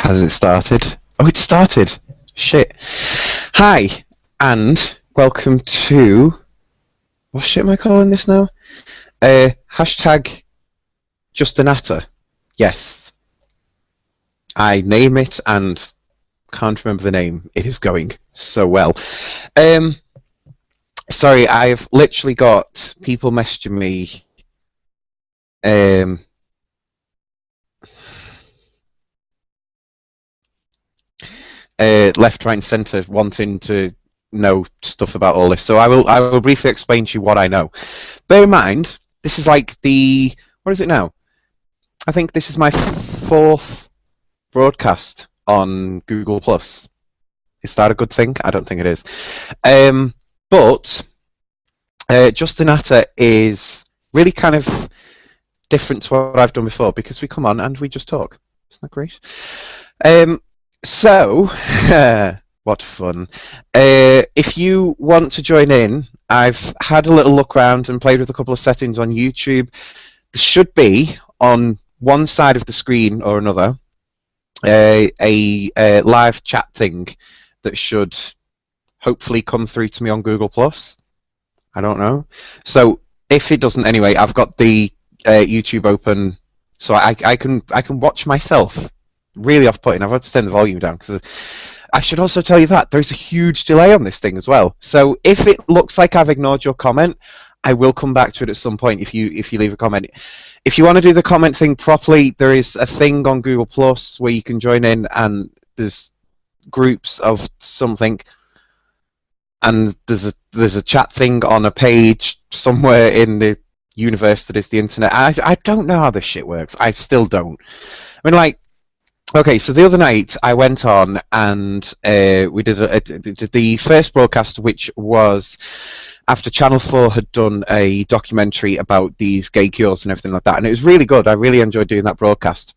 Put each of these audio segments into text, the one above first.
Has it started? Oh, it started! Shit. Hi, and welcome to... What shit am I calling this now? Hashtag just a natter. Yes. I name it and can't remember the name. It is going so well. Sorry, I've literally got people messaging me left, right, and centre, wanting to know stuff about all this. So I will briefly explain to you what I know. Bear in mind, this is like what is it now? I think this is my fourth broadcast on Google Plus. Is that a good thing? I don't think it is. But Just a Natter is really kind of different to what I've done before because we come on and we just talk. Isn't that great? So, what fun. If you want to join in, I've had a little look around and played with a couple of settings on YouTube. There should be, on one side of the screen or another, a live chat thing that should hopefully come through to me on Google+. I don't know. So, if it doesn't anyway, I've got the YouTube open so I can watch myself. Really off-putting. I've had to turn the volume down because I should also tell you that there's a huge delay on this thing as well. So if it looks like I've ignored your comment, I will come back to it at some point if you leave a comment. If you want to do the comment thing properly, there is a thing on Google Plus where you can join in, and there's groups of something, and there's a chat thing on a page somewhere in the universe that is the internet. I don't know how this shit works. I still don't. I mean, like. Okay, so the other night I went on and we did the first broadcast, which was after Channel 4 had done a documentary about these gay cures and everything like that, and it was really good. I really enjoyed doing that broadcast.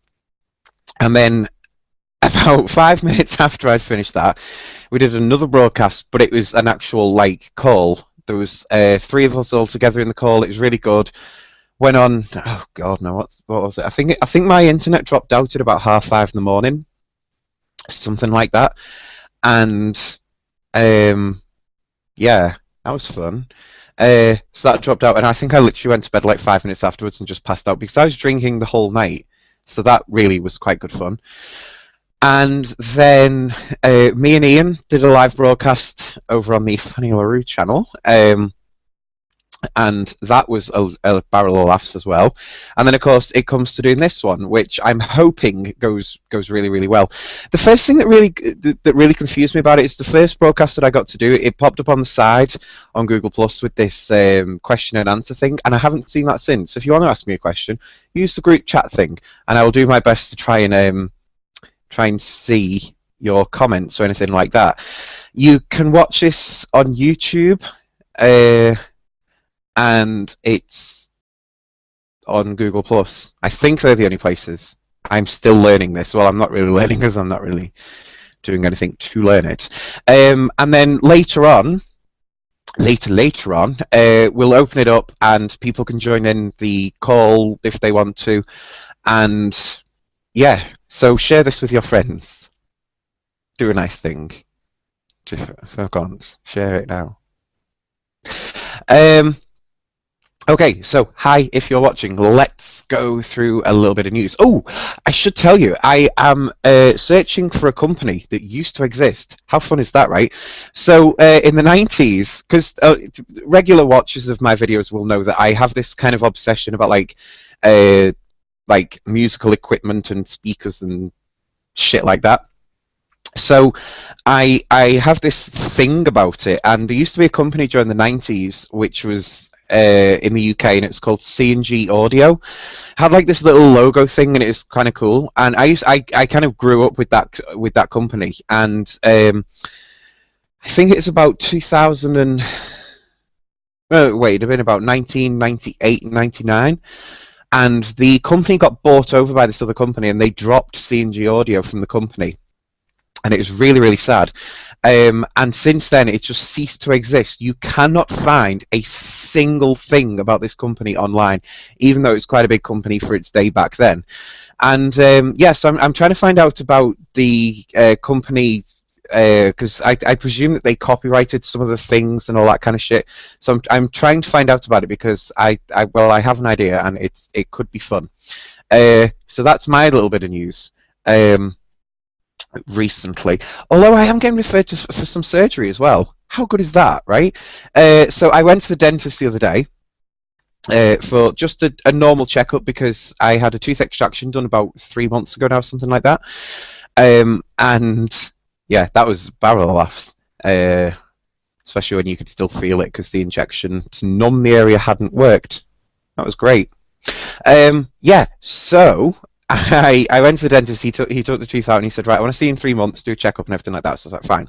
And then about 5 minutes after I'd finished that, we did another broadcast, but it was an actual call. There was 3 of us all together in the call. It was really good. Went on. Oh God, no! What was it? I think my internet dropped out at about 5:30 in the morning, something like that. And yeah, that was fun. So that dropped out, and I think I literally went to bed like 5 minutes afterwards and just passed out because I was drinking the whole night. So that really was quite good fun. And then me and Ian did a live broadcast over on the Funny LaRue channel. And that was a barrel of laughs as well. And then of course it comes to doing this one, which I'm hoping goes really, really well. The first thing that really confused me about it is the first broadcast that I got to do. It popped up on the side on Google Plus with this question and answer thing, and I haven't seen that since. So if you want to ask me a question, use the group chat thing, and I will do my best to try and see your comments or anything like that. You can watch this on YouTube. And it's on Google Plus. I think they're the only places. I'm still learning this. Well, I'm not really learning because I'm not really doing anything to learn it. And then later on, we'll open it up and people can join in the call if they want to. And yeah, so share this with your friends. Do a nice thing. For once, share it now. Okay, so hi if you're watching. Let's go through a little bit of news. Oh, I should tell you, I am searching for a company that used to exist. How fun is that, right? So in the 90s, because regular watchers of my videos will know that I have this kind of obsession about like musical equipment and speakers and shit like that. So I have this thing about it, and there used to be a company during the 90s which was in the UK, and it's called C&G Audio. Had like this little logo thing, and it was kind of cool. And I kind of grew up with that company, and I think it's about 2000 and wait, it'd have been about 1998, 99. And the company got bought over by this other company, and they dropped C&G Audio from the company. and it was really, really sad. And since then, it just ceased to exist. You cannot find a single thing about this company online, even though it's quite a big company for its day back then. And yeah, so I'm trying to find out about the company because I presume that they copyrighted some of the things and all that kind of shit. So I'm trying to find out about it because I have an idea and it could be fun. So that's my little bit of news. Recently. Although I am getting referred to for some surgery as well. How good is that, right? So I went to the dentist the other day for just a normal checkup because I had a tooth extraction done about 3 months ago now, something like that. And yeah, that was a barrel of laughs. Especially when you could still feel it because the injection to numb the area hadn't worked. That was great. Yeah, so I went to the dentist. He took the tooth out and he said, right, I want to see you in 3 months, do a checkup and everything like that. So I was like, fine.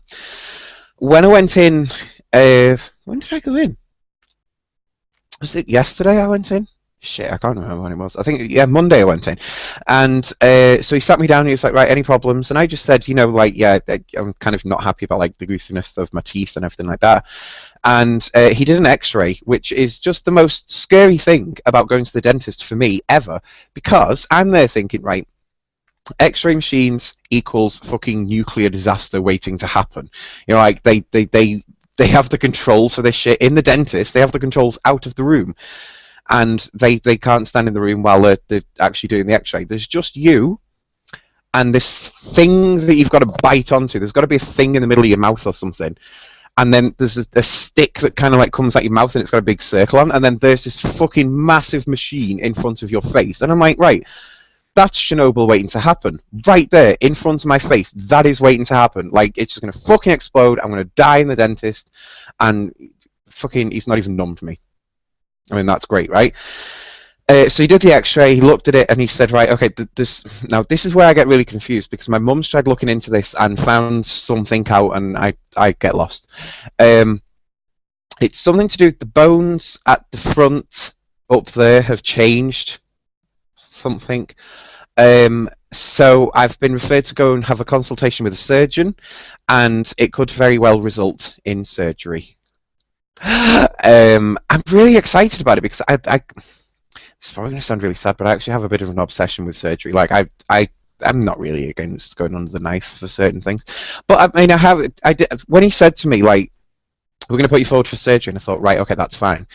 When I went in, when did I go in? Was it yesterday I went in? Shit, I can't remember when it was. I think, yeah, Monday I went in. And so he sat me down and he was like, right, any problems? And I just said, like, yeah, I'm kind of not happy about, like, the goofiness of my teeth and everything like that. And he did an x-ray, which is just the most scary thing about going to the dentist for me ever, because I'm there thinking, right, x-ray machines equals fucking nuclear disaster waiting to happen. Like, they have the controls for this shit in the dentist. They have the controls out of the room, and they can't stand in the room while they're actually doing the x-ray. There's just you and this thing that you've got to bite onto. There's got to be a thing in the middle of your mouth or something. And then there's a stick that kind of like comes out your mouth and it's got a big circle on. And then there's this fucking massive machine in front of your face. And I'm like, right, that's Chernobyl waiting to happen. Right there, in front of my face. That is waiting to happen. Like, it's just going to fucking explode. I'm going to die in the dentist. And fucking, he's not even numbed me. I mean, that's great, right? So he did the x-ray, he looked at it, and he said, right, okay, this is where I get really confused, because my mum's tried looking into this and found something out, and I get lost. It's something to do with the bones at the front up there have changed something. So I've been referred to go and have a consultation with a surgeon, and it could very well result in surgery. I'm really excited about it because it's probably going to sound really sad, but I actually have a bit of an obsession with surgery. Like, I'm not really against going under the knife for certain things. But, I mean, I did, when he said to me, like, we're going to put you forward for surgery, and I thought, right, okay, that's fine.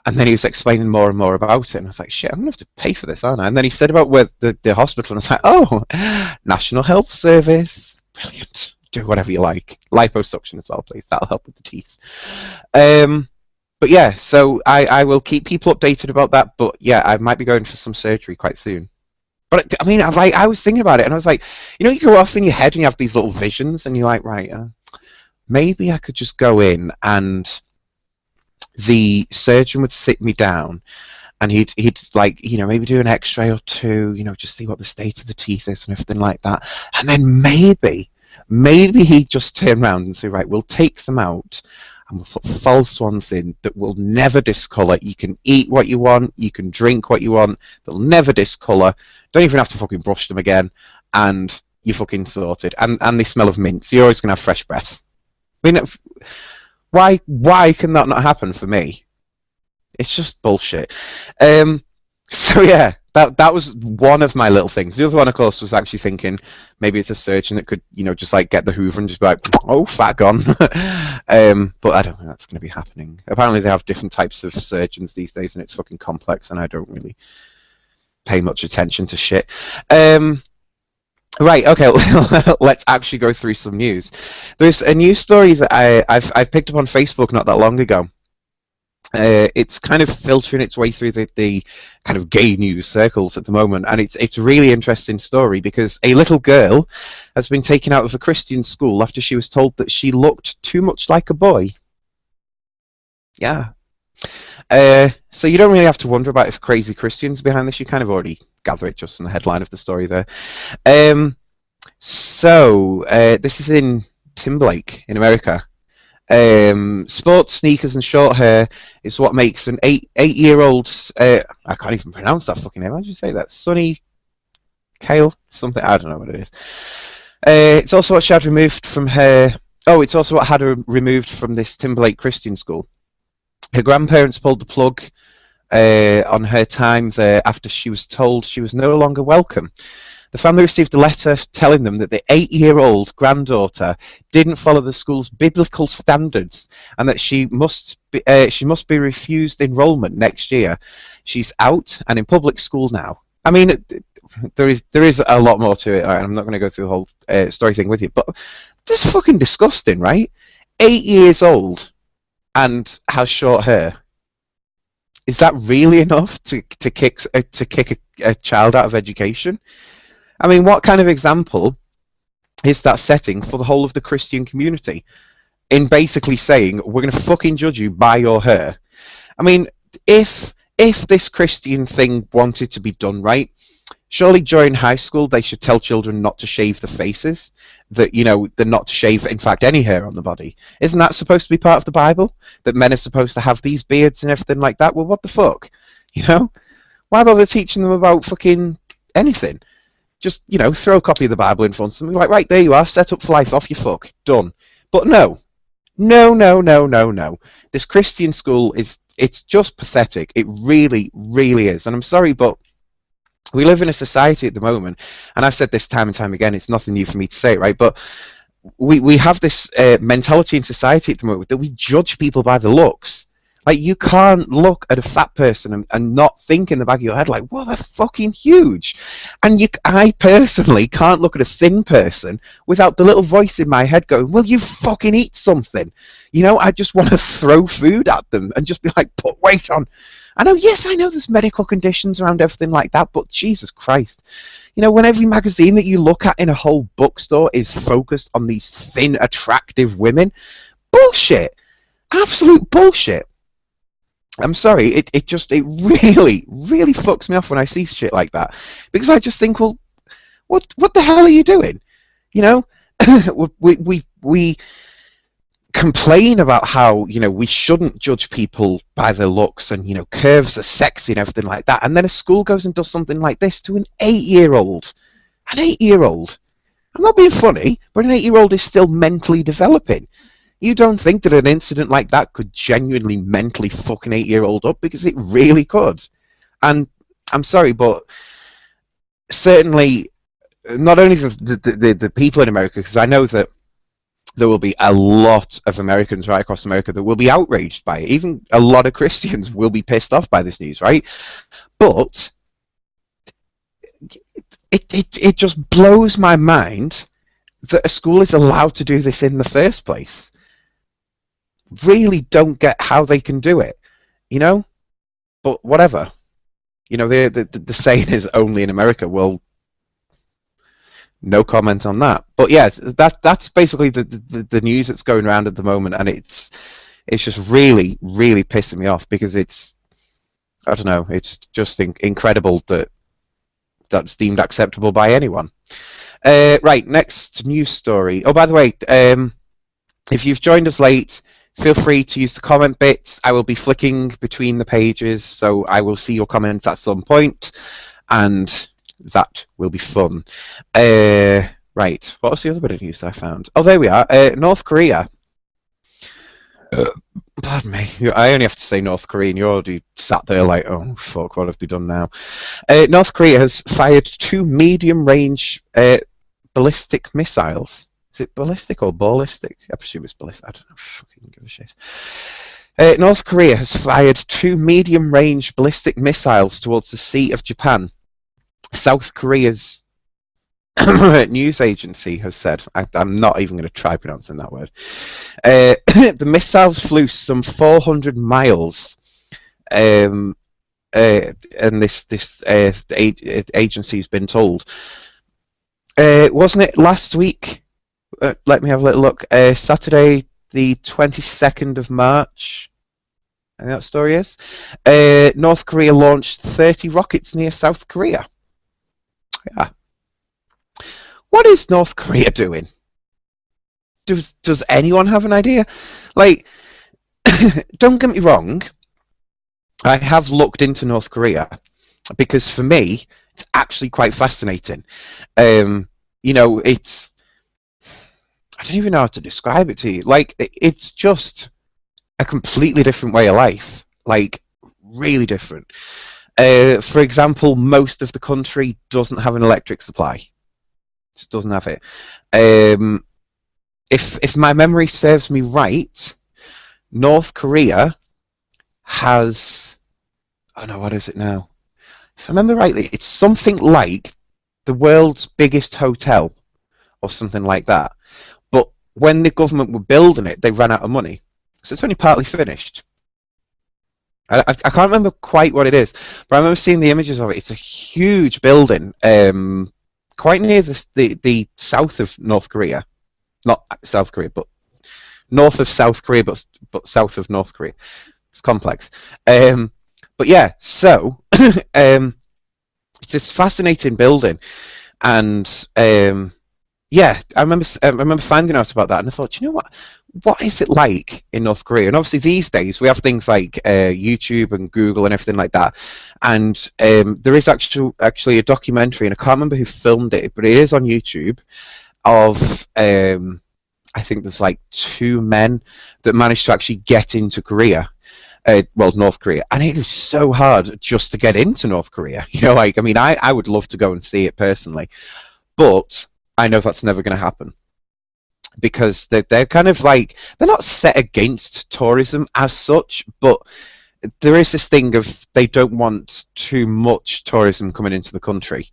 And then he was explaining more and more about it, and I was like, shit, I'm going to have to pay for this, aren't I? And then he said about where the hospital, and I was like, oh, National Health Service. Brilliant. Do whatever you like. Liposuction as well, please. That'll help with the teeth. But yeah, so I will keep people updated about that. But yeah, I might be going for some surgery quite soon. But I mean, I was thinking about it, and I was like, you go off in your head and you have these little visions, and you're like, right, maybe I could just go in, and the surgeon would sit me down, and he'd like, maybe do an X-ray or two, just see what the state of the teeth is and everything like that, and then maybe he'd just turn around and say, right, we'll take them out. And we'll put false ones in that will never discolour. You can eat what you want, you can drink what you want, they'll never discolour. Don't even have to fucking brush them again, and you're fucking sorted. And they smell of mint, so you're always going to have fresh breath. I mean, why can that not happen for me? It's just bullshit. So yeah, that was one of my little things. The other one, of course, was actually thinking maybe it's a surgeon that could, just like get the Hoover and just be like, oh, fat gone. But I don't think that's going to be happening. Apparently they have different types of surgeons these days, and it's fucking complex, and I don't really pay much attention to shit. Right, okay, let's actually go through some news. There's a news story that I've picked up on Facebook not that long ago. It's kind of filtering its way through the kind of gay news circles at the moment, and it's a really interesting story because a little girl has been taken out of a Christian school after she was told that she looked too much like a boy. Yeah. So you don't really have to wonder about if crazy Christians behind this. You kind of already gather it just from the headline of the story there. So this is in Timberlake in America. Sports sneakers and short hair is what makes an eight-year-old. I can't even pronounce that fucking name. How did you say that? Sunny Kale something. I don't know what it is. It's also what she had removed from her. Oh, it's also what had her removed from this Timberlake Christian school. Her grandparents pulled the plug on her time there after she was told she was no longer welcome. The family received a letter telling them that the 8-year-old granddaughter didn't follow the school's biblical standards and that she must be refused enrollment next year. She's out and in public school now. I mean, there is a lot more to it. I'm not going to go through the whole story thing with you, but this is fucking disgusting, right? 8 years old and has short hair. Is that really enough to kick a child out of education? I mean, what kind of example is that setting for the whole of the Christian community in basically saying we're going to fucking judge you by your hair? I mean, if this Christian thing wanted to be done right, surely during high school they should tell children not to shave their faces, that they're not to shave, in fact, any hair on the body. Isn't that supposed to be part of the Bible? That men are supposed to have these beards and everything like that? Well, what the fuck? Why bother teaching them about fucking anything? Just, throw a copy of the Bible in front of them. Like, right, there you are, set up for life, off you fuck, done. But no. No, no, no, no, no. This Christian school it's just pathetic. It really, really is. And I'm sorry, but we live in a society at the moment, and I've said this time and time again, it's nothing new for me to say, right? But we have this mentality in society at the moment that we judge people by the looks. Like, you can't look at a fat person and not think in the back of your head, like, well, they're fucking huge. And I personally can't look at a thin person without the little voice in my head going, well, you fucking eat something. I just want to throw food at them and just be like, put weight on. I know there's medical conditions around everything like that, but Jesus Christ. When every magazine that you look at in a whole bookstore is focused on these thin, attractive women, bullshit. Absolute bullshit. I'm sorry, it really, really fucks me off when I see shit like that. Because I just think, well, what the hell are you doing? We complain about how, we shouldn't judge people by their looks and, curves are sexy and everything like that. And then a school goes and does something like this to an 8-year-old. An 8-year-old. I'm not being funny, but an 8-year-old is still mentally developing. You don't think that an incident like that could genuinely mentally fuck an 8-year-old up? Because it really could. And I'm sorry, but certainly not only the people in America, because I know that there will be a lot of Americans right across America that will be outraged by it. Even a lot of Christians will be pissed off by this news, right? But it just blows my mind that a school is allowed to do this in the first place. Really don't get how they can do it, But whatever. The saying is only in America. Well, no comment on that. But yeah, that's basically the news that's going around at the moment, and it's just really, really pissing me off because I don't know, it's just incredible that that's deemed acceptable by anyone. Right, next news story. Oh, by the way, if you've joined us late, feel free to use the comment bits. I will be flicking between the pages, so I will see your comments at some point, and that will be fun. Right, what was the other bit of news I found? Oh, there we are. North Korea. Pardon me. I only have to say North Korea, and you're already sat there like, oh, fuck, what have they done now? North Korea has fired 2 medium-range ballistic missiles. Is it ballistic or ballistic? I presume it's ballistic. I don't know. Fucking give a shit. North Korea has fired 2 medium-range ballistic missiles towards the Sea of Japan. South Korea's news agency has said. I'm not even going to try pronouncing that word. The missiles flew some 400 miles. And this agency's been told. Wasn't it last week? Let me have a little look. Saturday, the 22nd of March. I think that story is. North Korea launched 30 rockets near South Korea. Yeah. What is North Korea doing? Does anyone have an idea? Like, don't get me wrong. I have looked into North Korea because for me, it's actually quite fascinating. It's I don't even know how to describe it to you. Like it's just a completely different way of life. Like really different. For example, most of the country doesn't have an electric supply. Just doesn't have it. Um, if my memory serves me right, North Korea has. Oh no, what is it now? If I remember rightly, it's something like the world's biggest hotel or something like that. But when the government were building it, they ran out of money, so it's only partly finished. I can't remember quite what it is, but I remember seeing the images of it. It's a huge building, quite near the south of North Korea, not South Korea, but north of South Korea, but south of North Korea. It's complex, but yeah. So it's this fascinating building, and yeah, I remember finding out about that, and I thought, you know what? What is it like in North Korea? And obviously these days we have things like YouTube and Google and everything like that. And there is actually a documentary, and I can't remember who filmed it, but it is on YouTube of I think there's like two men that managed to actually get into Korea. Well, North Korea, and it is so hard just to get into North Korea. You know, like I mean, I would love to go and see it personally, but I know that's never going to happen because they're kind of like they're not set against tourism as such, but there is this thing of they don't want too much tourism coming into the country,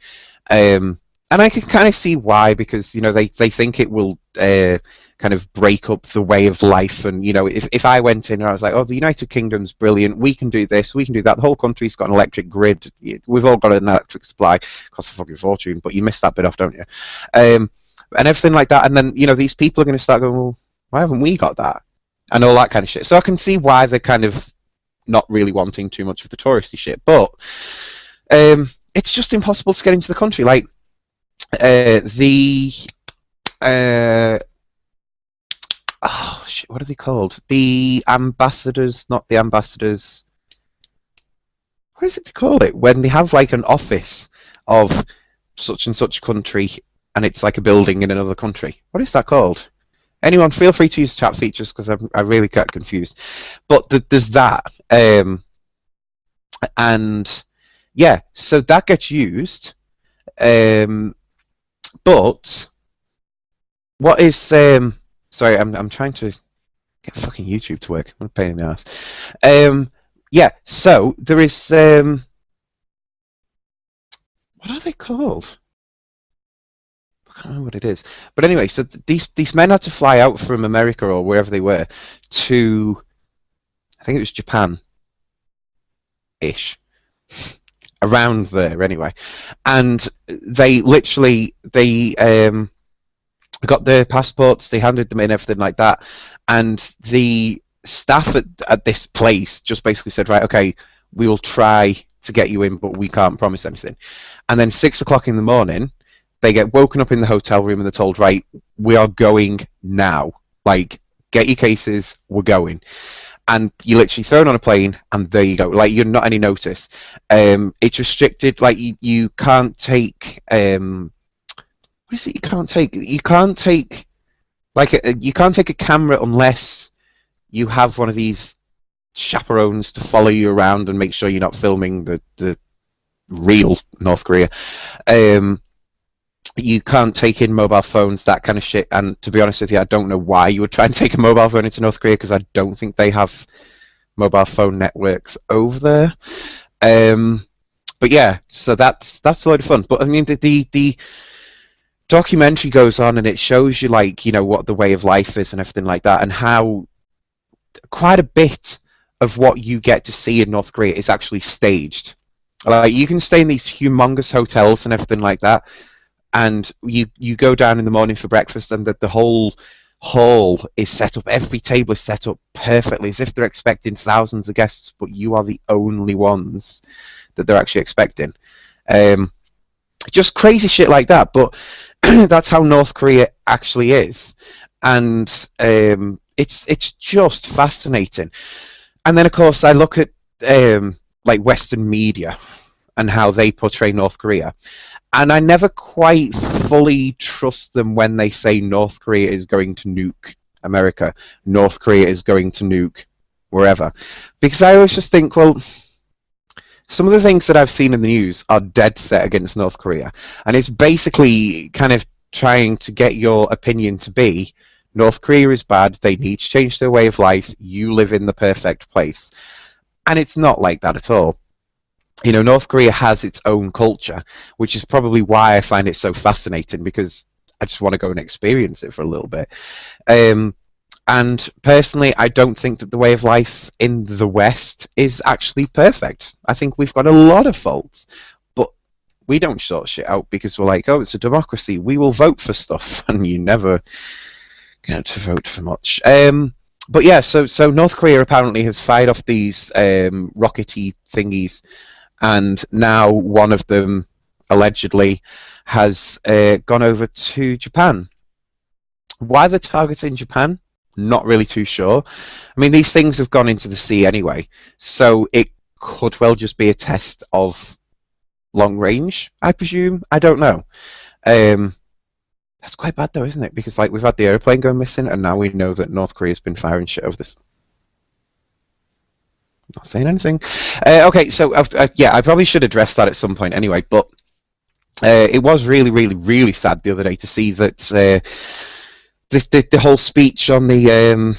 and I can kind of see why because you know they think it will kind of break up the way of life, and you know if I went in and I was like, oh, the United Kingdom's brilliant, we can do this, we can do that, the whole country's got an electric grid, we've all got an electric supply, costs a fucking fortune, but you miss that bit off, don't you? And everything like that, and then you know these people are going to start going, well, why haven't we got that, and all that kind of shit. So I can see why they're kind of not really wanting too much of the touristy shit, but it's just impossible to get into the country. Like the oh shit, what are they called? The ambassadors, not the ambassadors. What is it to call it when they have like an office of such and such country, and it's like a building in another country? What is that called? Anyone, feel free to use chat features because I really get confused. But there's that, and yeah, so that gets used. But what is sorry, I'm trying to get fucking YouTube to work. I'm a pain in the ass. Yeah, so there is what are they called? I can't remember what it is. But anyway, so these men had to fly out from America or wherever they were to I think it was Japan ish. Around there anyway. And they literally got their passports, they handed them in, everything like that, and the staff at this place just basically said, right, okay, we will try to get you in, but we can't promise anything. And then 6 o'clock in the morning, they get woken up in the hotel room and they're told, right, we are going now. Like, get your cases, we're going. And you're literally thrown on a plane, and there you go. Like, you're not any notice. It's restricted. Like, you can't take what is it you can't take? You can't take you can't take a camera unless you have one of these chaperones to follow you around and make sure you're not filming the real North Korea. You can't take in mobile phones, that kind of shit. And to be honest with you, I don't know why you would try and take a mobile phone into North Korea because I don't think they have mobile phone networks over there. But yeah, so that's a lot of fun. But I mean, the documentary goes on and it shows you like you know what the way of life is and everything like that, and how quite a bit of what you get to see in North Korea is actually staged. Like you can stay in these humongous hotels and everything like that, and you go down in the morning for breakfast, and the whole hall is set up. Every table is set up perfectly, as if they're expecting thousands of guests, but you are the only ones that they're actually expecting. Just crazy shit like that, but that's how North Korea actually is, and it's just fascinating. And then of course I look at like Western media, and how they portray North Korea. And I never quite fully trust them when they say North Korea is going to nuke America, North Korea is going to nuke wherever. Because I always just think, well, some of the things that I've seen in the news are dead set against North Korea. And it's basically kind of trying to get your opinion to be North Korea is bad, they need to change their way of life, you live in the perfect place. And it's not like that at all. You know, North Korea has its own culture, which is probably why I find it so fascinating, because I just want to go and experience it for a little bit. Um, and personally, I don't think that the way of life in the West is actually perfect. I think we've got a lot of faults, but we don't sort shit out because we're like, oh, it's a democracy. We will vote for stuff, and you never get to vote for much. But yeah, so North Korea apparently has fired off these rockety thingies, and now one of them allegedly has gone over to Japan. Why they're targeting Japan? Not really too sure. I mean, these things have gone into the sea anyway, so it could well just be a test of long range, I presume. I don't know. Um, that's quite bad though, isn't it? Because like we've had the airplane go missing, and now we know that North Korea's been firing shit over this. Not saying anything. Okay, so yeah, I probably should address that at some point anyway. But it was really, really, really sad the other day to see that the whole speech on the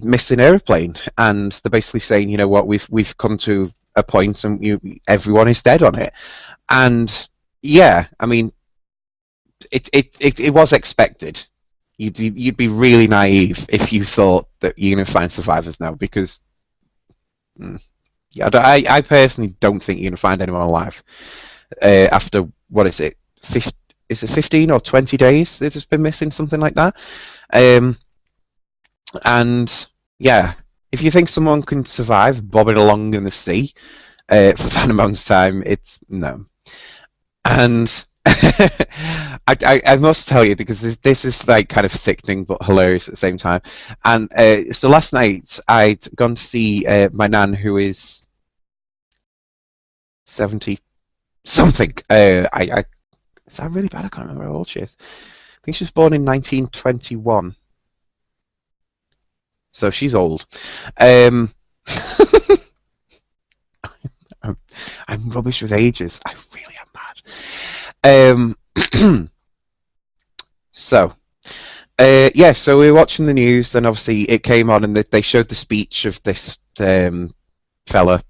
missing airplane, and they're basically saying, you know what, we've come to a point, and everyone is dead on it, and yeah, I mean, it was expected. You'd be really naive if you thought that you're going to find survivors now, because yeah, I personally don't think you're going to find anyone alive after, what is it, is it 15 or 20 days it has been missing, something like that. And yeah, if you think someone can survive bobbing along in the sea for that amount of time, it's no. And I must tell you, because this is like kind of sickening but hilarious at the same time. And so last night I'd gone to see my nan, who is 70 something. Is that really bad? I can't remember how old she is. I think she was born in 1921. So she's old. Um, I'm rubbish with ages. I really am bad. So, yeah, so we were watching the news, and obviously it came on, and they showed the speech of this fella.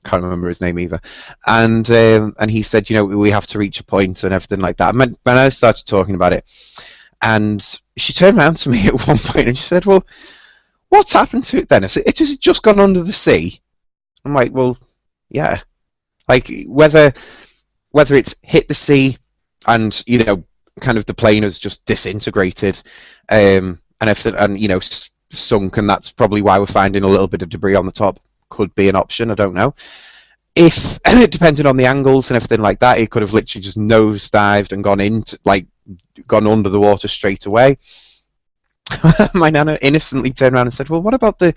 Can't remember his name either. And he said, you know, we have to reach a point and everything like that. And when I started talking about it, and she turned around to me at one point and she said, well, what's happened to it then? I said, it has just gone under the sea. I'm like, well, yeah. Like, whether it's hit the sea and, you know, kind of the plane has just disintegrated and everything, and, you know, sunk, and that's probably why we're finding a little bit of debris on the top. Could be an option, I don't know. If, depending on the angles and everything like that, it could have literally just nosedived and gone under the water straight away. My nana innocently turned around and said, well, what about the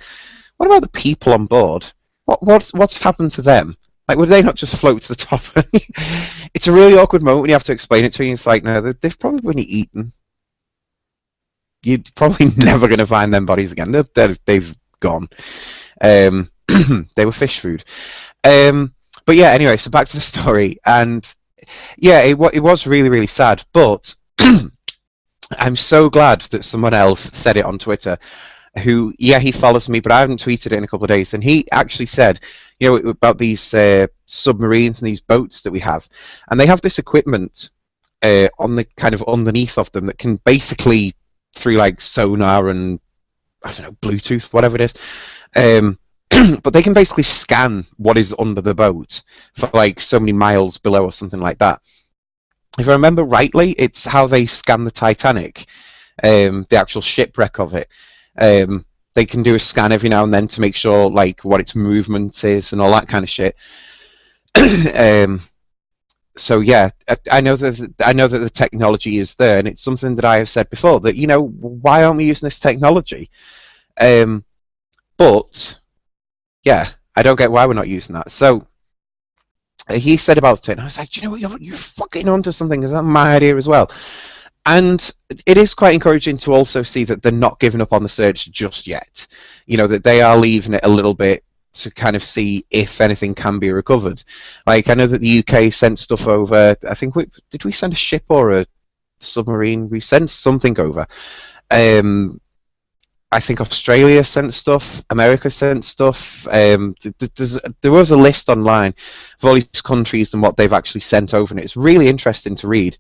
people on board? What's happened to them? Like, would they not just float to the top? It's a really awkward moment when you have to explain it to you. It's like, no, they've probably been eaten. You're probably never going to find them bodies again. They've gone. They were fish food. But yeah, anyway, so back to the story. And yeah, it was really, really sad. But I'm so glad that someone else said it on Twitter, who, yeah, he follows me, but I haven't tweeted it in a couple of days. And he actually said, you know, about these submarines and these boats that we have. And they have this equipment on the kind of underneath of them that can basically, through like sonar and, I don't know, Bluetooth, whatever it is, but they can basically scan what is under the boat for like so many miles below or something like that. If I remember rightly, it's how they scan the Titanic, the actual shipwreck of it. They can do a scan every now and then to make sure like what its movement is and all that kind of shit. So yeah, I know that the technology is there, and it's something that I have said before, that, you know, why aren't we using this technology? But yeah, I don't get why we're not using that. So he said about it, and I was like, do you know what, you're fucking onto something. Is that my idea as well? And it is quite encouraging to also see that they're not giving up on the search just yet. You know, that they are leaving it a little bit to kind of see if anything can be recovered. Like, I know that the UK sent stuff over. I think did we send a ship or a submarine? We sent something over. Um, I think Australia sent stuff. America sent stuff. There was a list online of all these countries and what they've actually sent over, and it's really interesting to read.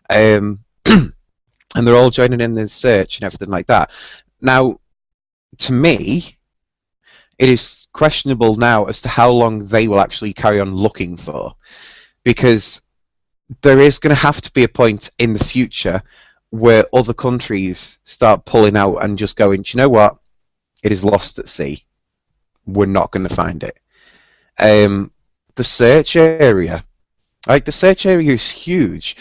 Um, and they're all joining in the search and everything like that. Now, to me, it is questionable now as to how long they will actually carry on looking for, because there is going to have to be a point in the future where other countries start pulling out and just going, do you know what? It is lost at sea. We're not going to find it. The search area, like the search area is huge.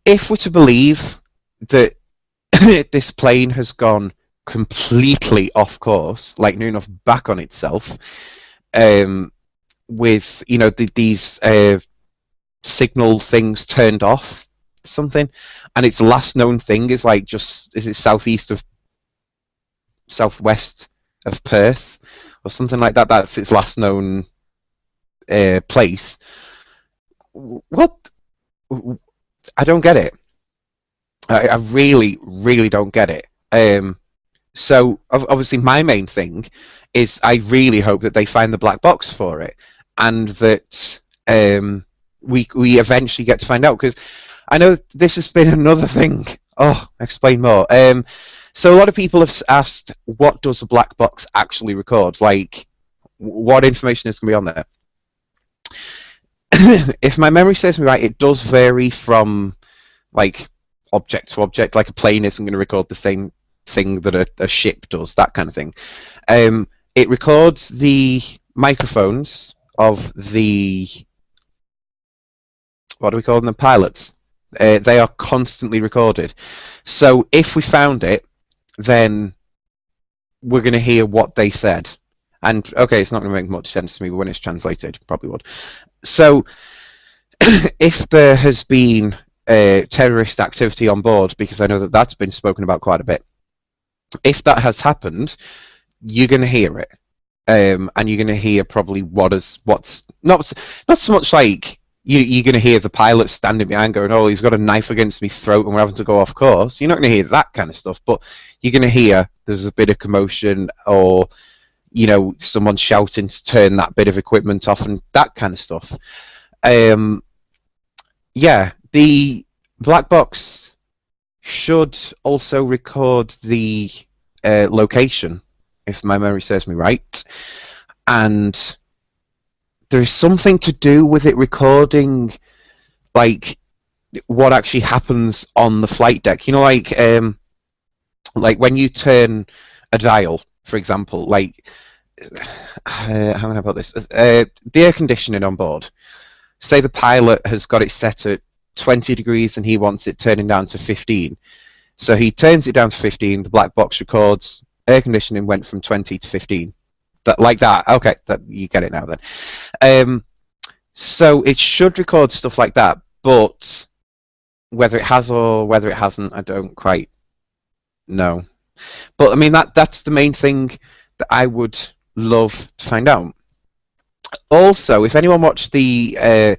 If we're to believe that this plane has gone completely off course, like near enough back on itself, with these signal things turned off, something, and its last known thing is like is it southwest of Perth or something like that. That's its last known place. What? I don't get it. I really, really don't get it. So obviously, my main thing is I really hope that they find the black box for it, and that we eventually get to find out. Because I know this has been another thing. Oh, explain more. So a lot of people have asked, what does a black box actually record? Like, what information is going to be on there? If my memory serves me right, it does vary from like object to object. Like a plane isn't going to record the same thing that a ship does, that kind of thing. It records the microphones of the, what do we call them, the pilots. They are constantly recorded. So if we found it, then we're going to hear what they said. And okay, it's not going to make much sense to me, but when it's translated, it probably would. So if there has been terrorist activity on board, because I know that that's been spoken about quite a bit, if that has happened, you're going to hear it. And you're going to hear probably what's not so much like you're going to hear the pilot standing behind going, oh, he's got a knife against me throat and we're having to go off course. You're not going to hear that kind of stuff, but you're going to hear there's a bit of commotion, or someone shouting to turn that bit of equipment off and that kind of stuff. Yeah, the black box should also record the location, if my memory serves me right, and there's something to do with it recording, like, what actually happens on the flight deck. Like when you turn a dial, for example, like, how can I put this? The air conditioning on board. Say the pilot has got it set at 20 degrees and he wants it turning down to 15. So he turns it down to 15, the black box records, air conditioning went from 20 to 15. Like that. Okay, you get it now then. So it should record stuff like that, but whether it has or whether it hasn't, I don't quite know. But I mean, that's the main thing that I would love to find out. Also, if anyone watched the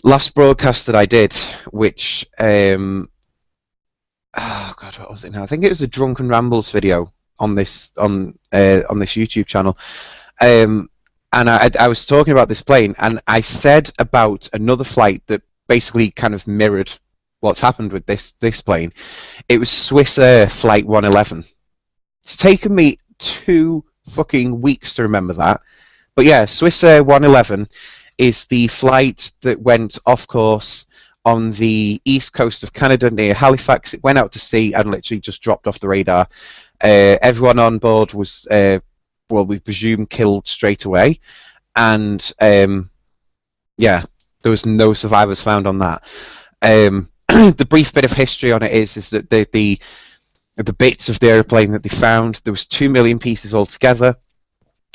last broadcast that I did, which oh god, what was it now? I think it was a Drunken Rambles video on this YouTube channel, and I was talking about this plane, and I said about another flight that basically kind of mirrored what's happened with this plane. It was Swiss Air Flight 111. It's taken me 2 fucking weeks to remember that, but yeah, Swiss Air 111 is the flight that went off course on the east coast of Canada near Halifax. It went out to sea and literally just dropped off the radar. Everyone on board was, well, we presume, killed straight away, and yeah, there was no survivors found on that. The brief bit of history on it is that the bits of the airplane that they found, there was 2 million pieces altogether.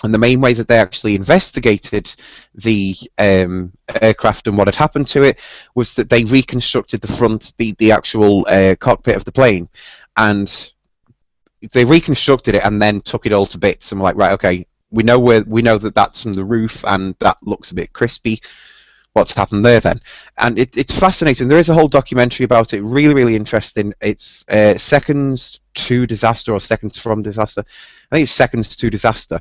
And the main way that they actually investigated the aircraft and what had happened to it was that they reconstructed the front, the actual cockpit of the plane, and they reconstructed it and then took it all to bits. And were like, right, okay, we know that that's from the roof, and that looks a bit crispy. What's happened there then? And it's fascinating. There is a whole documentary about it. Really, really interesting. It's Seconds to Disaster or Seconds from Disaster. I think it's Seconds to Disaster.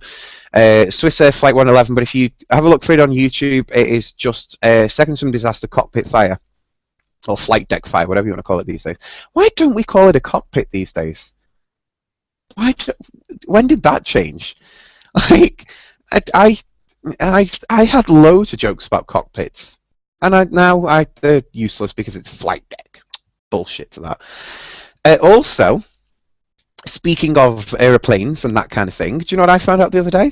Swiss Air Flight 111. But if you have a look for it on YouTube, it is just Seconds from Disaster cockpit fire or flight deck fire, whatever you want to call it these days. Why don't we call it a cockpit these days? When did that change? Like, I had loads of jokes about cockpits, and they're useless because it's flight deck. Bullshit to that. Also, speaking of aeroplanes and that kind of thing, do you know what I found out the other day?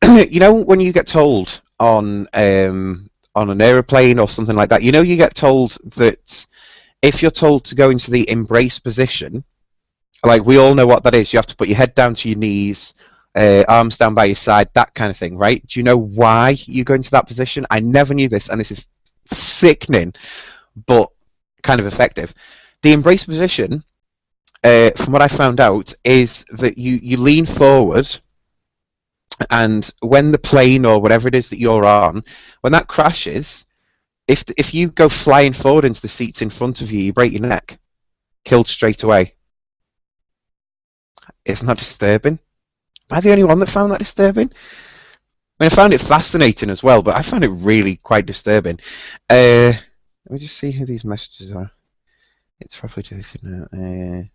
You know when you get told on an aeroplane or something like that, you get told that if you're told to go into the embrace position, like we all know what that is. You have to put your head down to your knees, arms down by your side, that kind of thing, right? Do you know why you go into that position? I never knew this, and this is sickening, but kind of effective. The embrace position, from what I found out, is that you lean forward, and when the plane or whatever it is that you're on, when that crashes, if you go flying forward into the seats in front of you, you break your neck, killed straight away. Isn't that disturbing? Am I the only one that found that disturbing? I mean, I found it fascinating as well, but I found it really quite disturbing. Let me just see who these messages are. It's probably different now.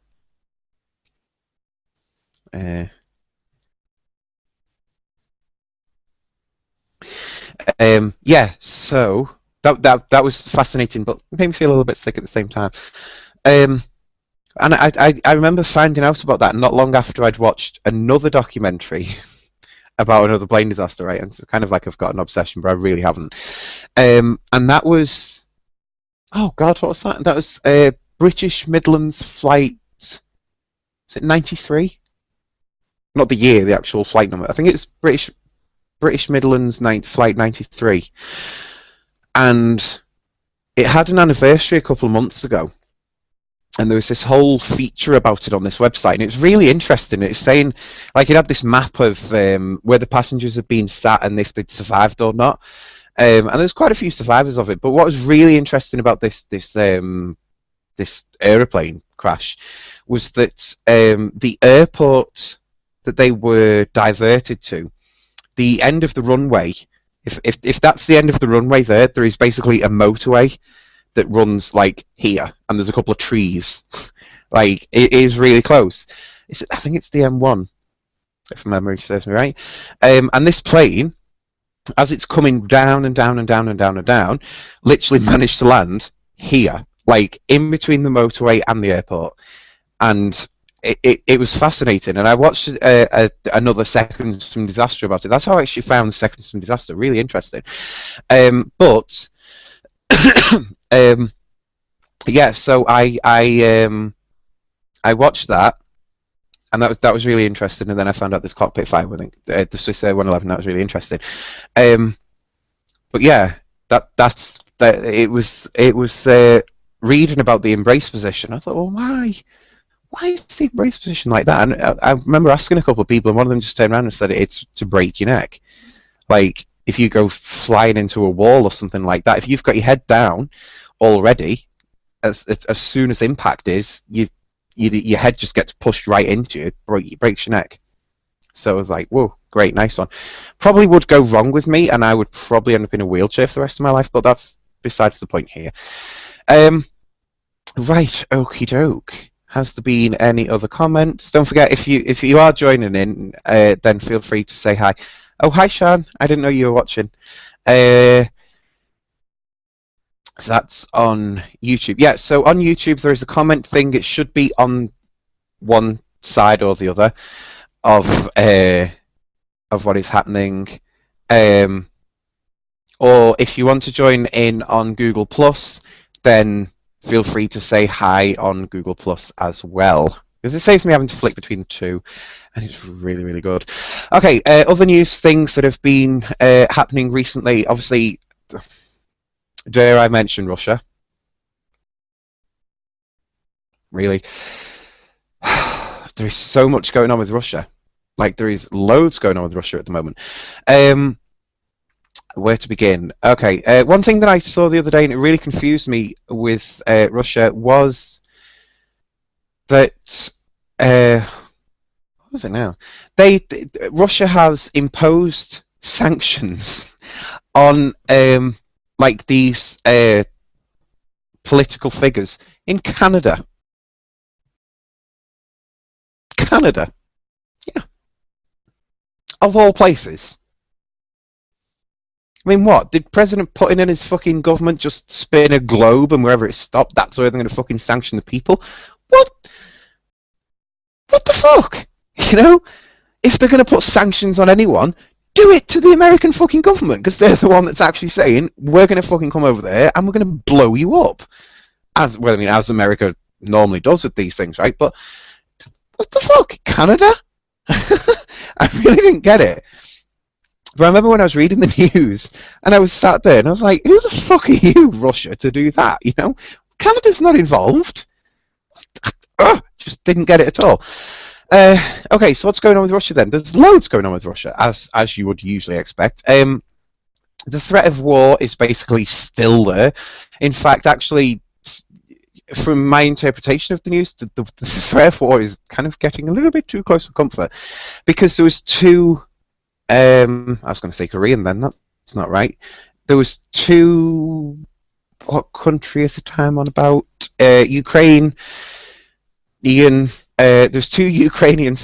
Yeah, so that was fascinating, but made me feel a little bit sick at the same time. And I remember finding out about that not long after I'd watched another documentary about another plane disaster, right? And it's kind of like I've got an obsession, but I really haven't. And that was, oh God, what was that? That was British Midlands flight, is it 93? Not the year, the actual flight number. I think it's British Midlands flight 93. And it had an anniversary a couple of months ago. And there was this whole feature about it on this website, and it's really interesting. It's saying, like, it had this map of where the passengers had been sat and if they'd survived or not. And there's quite a few survivors of it. But what was really interesting about this aeroplane crash was that the airport that they were diverted to, the end of the runway, if that's the end of the runway there is basically a motorway that runs like here, and there's a couple of trees. Like, it is really close. I think it's the M1, if memory serves me right. And this plane, as it's coming down and down and down and down and down, literally managed to land here, like in between the motorway and the airport. And it was fascinating. And I watched another Seconds from Disaster about it. That's how I actually found the Seconds from Disaster. Really interesting. But yeah, so I watched that, and that was really interesting. And then I found out this cockpit fire, I think the Swiss Air 111. That was really interesting. But yeah, it was reading about the embrace position. I thought, well, why is the embrace position like that? And I remember asking a couple of people, and one of them just turned around and said it's to break your neck. Like, if you go flying into a wall or something like that, if you've got your head down already, as soon as impact is, your head just gets pushed right into you, breaks your neck. So I was like, whoa, great, nice one. Probably would go wrong with me, and I would probably end up in a wheelchair for the rest of my life, but that's besides the point here. Right, okie doke. Has there been any other comments? Don't forget, if you are joining in, then feel free to say hi. Oh, hi, Sean. I didn't know you were watching. That's on YouTube. Yeah, so on YouTube there is a comment thing. It should be on one side or the other of what is happening. Or if you want to join in on Google+, then feel free to say hi on Google+ as well. because it saves me having to flick between the two, and it's really, really good. Okay, other news things that have been happening recently. Obviously, dare I mention Russia? Really, there is so much going on with Russia. Like there is loads going on with Russia at the moment. Um, where to begin? Okay, one thing that I saw the other day and it really confused me with Russia was that what was it now? Russia has imposed sanctions on like these political figures in Canada. Canada, yeah, of all places. I mean, what did President Putin and his fucking government just spin a globe and wherever it stopped, that's where they're going to fucking sanction the people? What? What the fuck? You know, if they're going to put sanctions on anyone, do it to the American fucking government because they're the one that's actually saying we're going to fucking come over there and we're going to blow you up. As well, I mean, as America normally does with these things, right? But what the fuck, Canada? I really didn't get it. But I remember when I was reading the news and I was sat there and I was like, who the fuck are you, Russia, to do that? You know, Canada's not involved. Just didn't get it at all. Okay, so what's going on with Russia then? There's loads going on with Russia, as you would usually expect. The threat of war is basically still there. In fact, actually, from my interpretation of the news, the threat of war is kind of getting a little bit too close for comfort because there was two. I was going to say Korean then. That's not right. There was two. What country is the time on about? Ukraine. Ian. There's two Ukrainian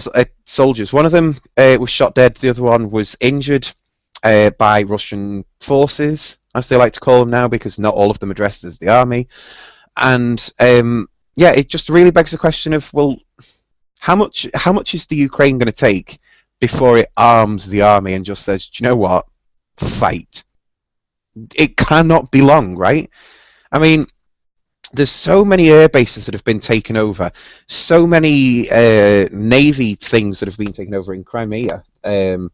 soldiers. One of them was shot dead. The other one was injured by Russian forces, as they like to call them now, because not all of them are dressed as the army. And yeah, it just really begs the question of, well, how much is the Ukraine going to take before it arms the army and just says, do you know what, fight? It cannot be long, right? I mean, there's so many air bases that have been taken over, so many navy things that have been taken over in Crimea. In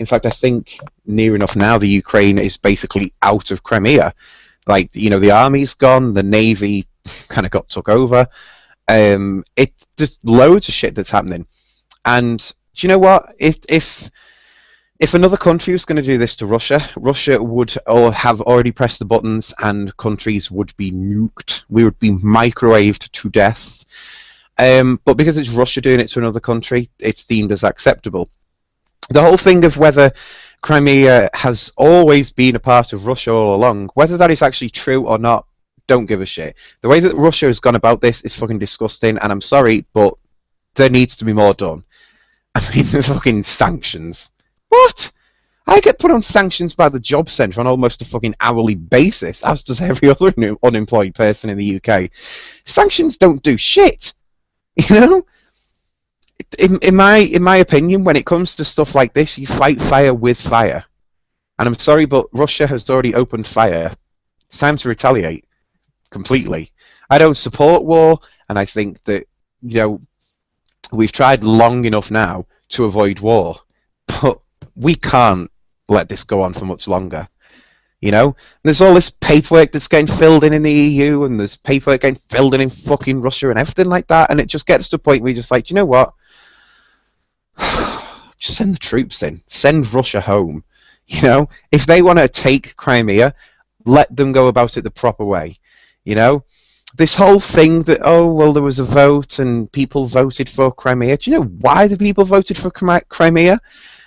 fact, I think near enough now the Ukraine is basically out of Crimea. Like, you know, the army's gone, the navy kind of got took over. There's loads of shit that's happening. And do you know what? If another country was going to do this to Russia, Russia would have already pressed the buttons and countries would be nuked. We would be microwaved to death. But because it's Russia doing it to another country, it's deemed as acceptable. The whole thing of whether Crimea has always been a part of Russia all along, whether that is actually true or not, don't give a shit. The way that Russia has gone about this is fucking disgusting, and I'm sorry, but there needs to be more done. I mean, the fucking sanctions. What? I get put on sanctions by the job centre on almost a fucking hourly basis, as does every other unemployed person in the UK. Sanctions don't do shit. You know? In my opinion, when it comes to stuff like this, you fight fire with fire. And I'm sorry, but Russia has already opened fire. It's time to retaliate. Completely. I don't support war, and I think that, you know, we've tried long enough now to avoid war, but we can't let this go on for much longer. You know, there's all this paperwork that's getting filled in the EU, and there's paperwork getting filled in fucking Russia and everything like that, and it just gets to the point where you're just like, you know what? Just send the troops in. Send Russia home. You know, if they want to take Crimea, let them go about it the proper way. You know, this whole thing that, oh, well, there was a vote and people voted for Crimea. Do you know why the people voted for Crimea?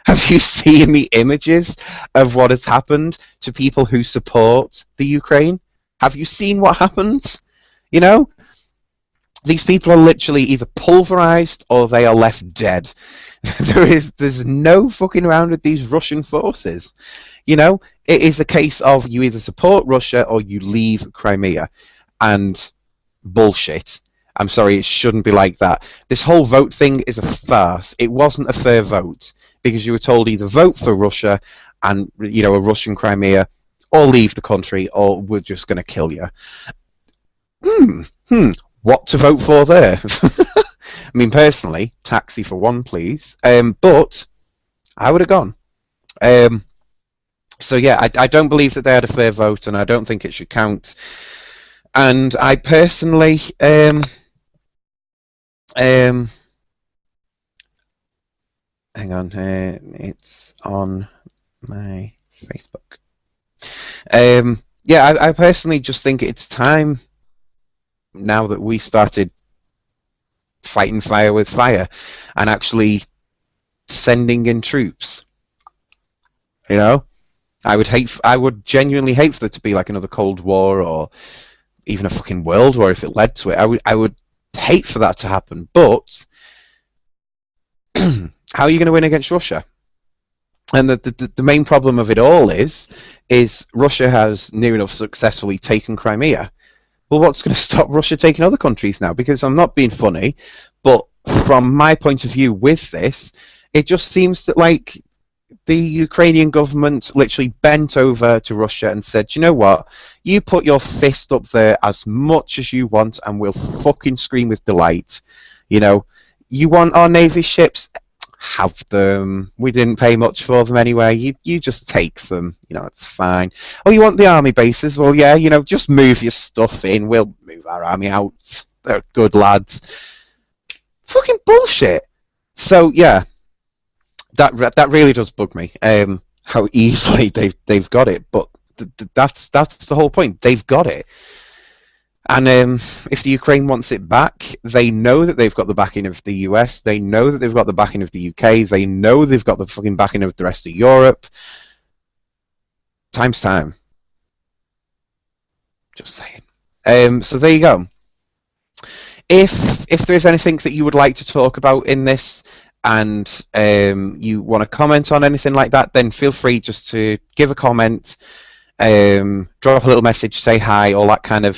Have you seen the images of what has happened to people who support the Ukraine? Have you seen what happens? You know, these people are literally either pulverized or they are left dead. There's no fucking around with these Russian forces. You know, it is a case of you either support Russia or you leave Crimea. And bullshit. I'm sorry, it shouldn't be like that. This whole vote thing is a farce. It wasn't a fair vote because you were told either vote for Russia and, you know, a Russian Crimea, or leave the country, or we're just going to kill you. What to vote for there? I mean, personally, taxi for one, please. But I would have gone. Um, so yeah, I don't believe that they had a fair vote, and I don't think it should count. And I personally, um, hang on, it's on my Facebook. Yeah, I personally just think it's time now that we started fighting fire with fire and actually sending in troops. You know, I would genuinely hate for there to be like another Cold War or even a fucking World War if it led to it. I would hate for that to happen. But how are you going to win against Russia? And the main problem of it all is Russia has near enough successfully taken Crimea. Well, what's going to stop Russia taking other countries now? Because I'm not being funny, but from my point of view with this, it just seems that like the Ukrainian government literally bent over to Russia and said, you know what, you put your fist up there as much as you want and we'll fucking scream with delight. You know, you want our Navy ships? Have them. We didn't pay much for them anyway. You just take them. You know, it's fine. Oh, you want the army bases? Well, yeah, you know, just move your stuff in. We'll move our army out. They're good lads. Fucking bullshit. So, yeah, that really does bug me. How easily they've got it, but that's the whole point. They've got it. And if the Ukraine wants it back, they know that they've got the backing of the US. They know that they've got the backing of the UK. They know they've got the fucking backing of the rest of Europe. Time's time. Just saying. So there you go. If there's anything that you would like to talk about in this, and you want to comment on anything like that, then feel free just to give a comment, drop a little message, say hi, all that kind of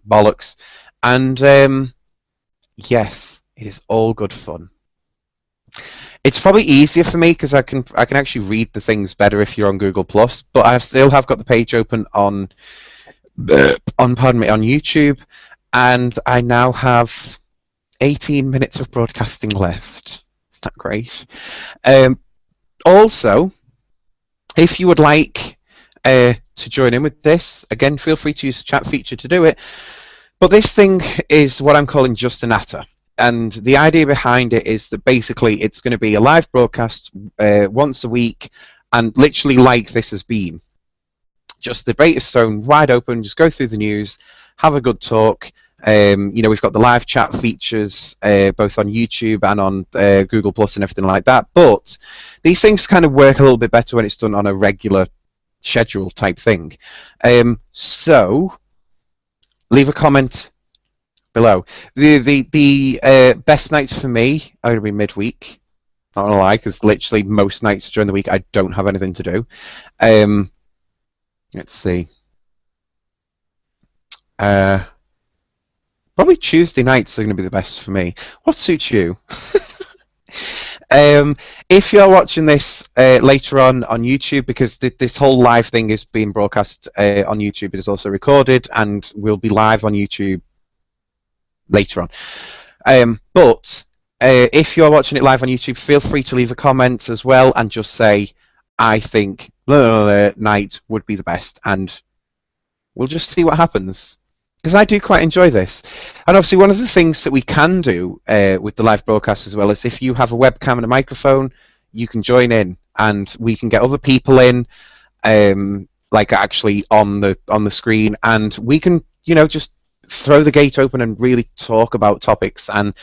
bollocks. And yes, it is all good fun. It's probably easier for me because I can actually read the things better if you're on Google Plus. But I still have got the page open on YouTube, and I now have 18 minutes of broadcasting left. Isn't that great? Also, if you would like to join in with this, again, feel free to use the chat feature to do it. But this thing is what I'm calling just a natter. And the idea behind it is that basically it's going to be a live broadcast once a week, and literally like this has been. Just the debate is thrown wide open, just go through the news, have a good talk. You know, we've got the live chat features both on YouTube and on Google Plus and everything like that. But these things kind of work a little bit better when it's done on a regular schedule type thing. So leave a comment below. The best nights for me are going to be midweek. Not gonna lie, because literally most nights during the week I don't have anything to do. Let's see. Probably Tuesday nights are going to be the best for me. What suits you? If you're watching this later on YouTube, because this whole live thing is being broadcast on YouTube, it is also recorded and will be live on YouTube later on. But if you're watching it live on YouTube, feel free to leave a comment as well and just say, I think night would be the best, and we'll just see what happens. Because I do quite enjoy this. And obviously one of the things that we can do with the live broadcast as well is if you have a webcam and a microphone, you can join in and we can get other people in, like actually on the screen, and we can, you know, just throw the gate open and really talk about topics. And,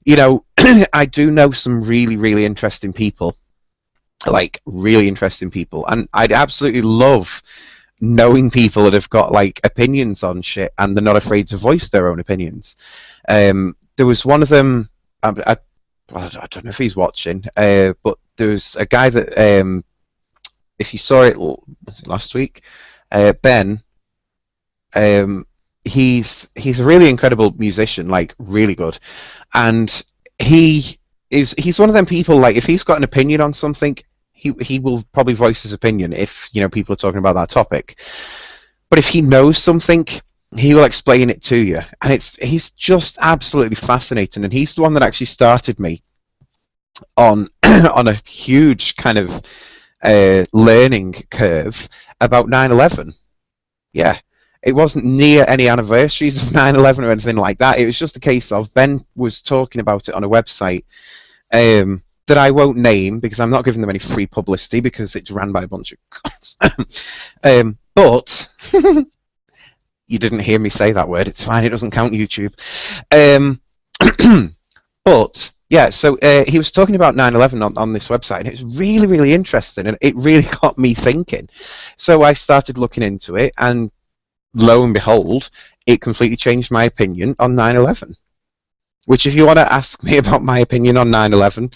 you know, I do know some really, really interesting people, like really interesting people, and I'd absolutely love knowing people that have got like opinions on shit and they're not afraid to voice their own opinions. There was one of them, I don't know if he's watching, but there was a guy that, if you saw it, was it last week, Ben, he's a really incredible musician, like really good, and he's one of them people, like if he's got an opinion on something, he will probably voice his opinion if, you know, people are talking about that topic. But if he knows something, he will explain it to you, and he's just absolutely fascinating. And he's the one that actually started me on on a huge kind of learning curve about 9/11. Yeah, it wasn't near any anniversaries of 9/11 or anything like that. It was just a case of Ben was talking about it on a website that I won't name because I'm not giving them any free publicity because it's ran by a bunch of cunts. But you didn't hear me say that word. It's fine. It doesn't count YouTube. Um, but yeah, so he was talking about 9/11 on this website, and it's really, really interesting, and it really got me thinking. So I started looking into it, and lo and behold, it completely changed my opinion on 9/11. Which, if you want to ask me about my opinion on 9/11,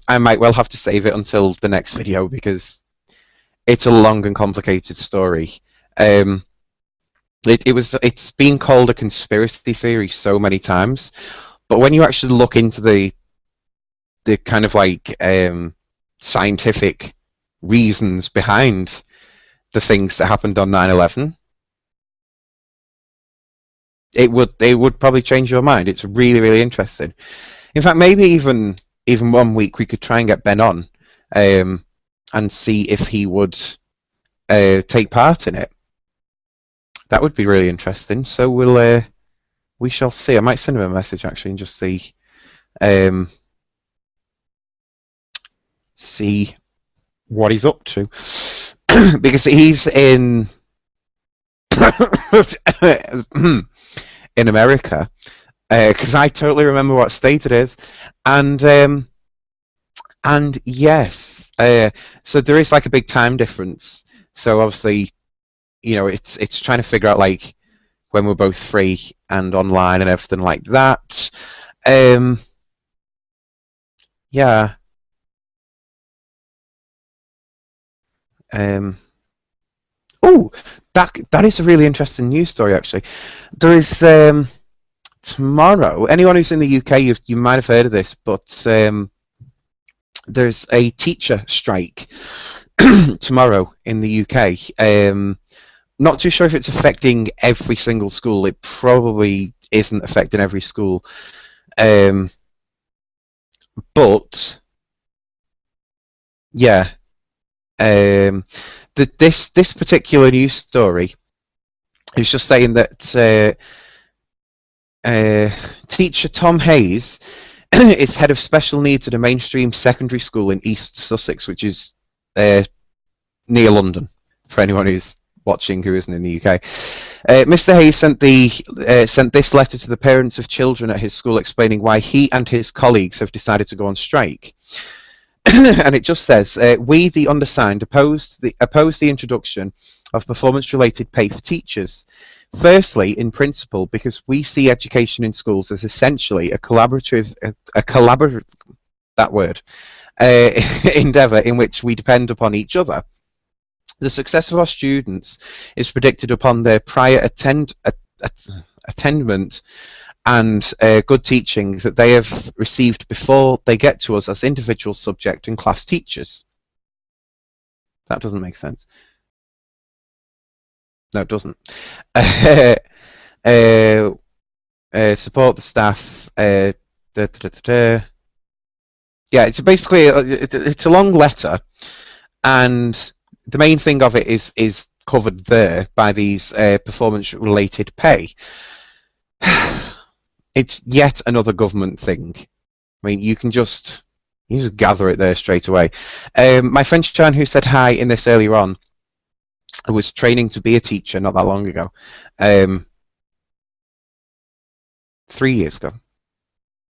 I might well have to save it until the next video because it's a long and complicated story. Um, it's been called a conspiracy theory so many times, but when you actually look into the kind of like scientific reasons behind the things that happened on 9/11, it would probably change your mind. It's really, really interesting. In fact, maybe even one week we could try and get Ben on, um, and see if he would take part in it. That would be really interesting. So we shall see. I might send him a message actually and just um, see what he's up to because he's in in America. Because I totally remember what state it is, and yes, so there is like a big time difference. So obviously, it's trying to figure out like when we're both free and online and everything like that. Um, yeah. Um, oh, that is a really interesting news story actually. There is tomorrow. Anyone who's in the UK, you might have heard of this, but there's a teacher strike tomorrow in the UK. Not too sure if it's affecting every single school. It probably isn't affecting every school. Um, but yeah, this particular news story is just saying that teacher Tom Hayes is head of special needs at a mainstream secondary school in East Sussex, which is near London. For anyone who's watching who isn't in the UK, Mr. Hayes sent this letter to the parents of children at his school, explaining why he and his colleagues have decided to go on strike. And it just says, "We, the undersigned, oppose the introduction of performance-related pay for teachers. Firstly, in principle, because we see education in schools as essentially a collaborative that word endeavour in which we depend upon each other. The success of our students is predicted upon their prior attainment and good teaching that they have received before they get to us as individual subject and class teachers." That doesn't make sense. No, it doesn't. Support the staff. Da, da, da, da. Yeah, it's basically it's a long letter, and the main thing of it is covered there by these performance-related pay. It's yet another government thing. I mean, you just gather it there straight away. My friend Chan, who said hi in this earlier on, was training to be a teacher not that long ago. 3 years ago.